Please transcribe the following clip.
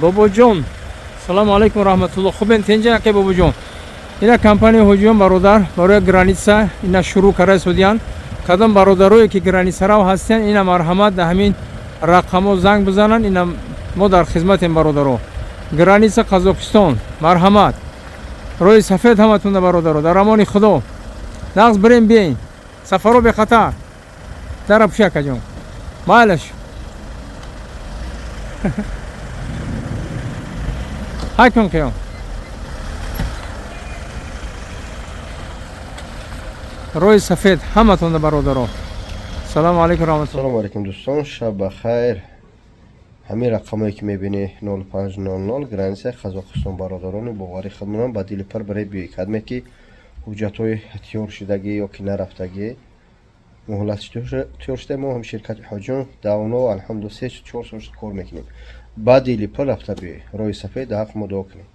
باباجان سلام علیکم و رحمت الله. خوبین تنجا که باباجان اینا کمپانی هجوم برادر برای گرانیتسا اینا شروع کرده سودیان کدام برادرایی که گرانیتسا را هستن اینا مرحمت ده همین رقمو زنگ بزنن اینا ما در خدمت این برادرو گرانیتسا قزاقستان مرحمت روی سفید همتون برادرو در امان خدا نقص بریم بیاین سفرو به خطر در پشک جان مالش حکم کیام روی سفید همتون برادرو سلام علیکم رحمت الله. سلام علیکم دوستان، شب بخیر. همین رقمایی که میبینی 0500 گرانیتسا قزاقستان برادران باوری خودمونم با دیل پر برای بیایی کدمه که حجت های تیار شدگی یا که نرفتگی مهلت تیار شده ما هم شرکت حجون داونا الحمدلله 3-4 سال کار میکنیم با دیل پر رفته بیایی روی سفید حق مدعا کنیم.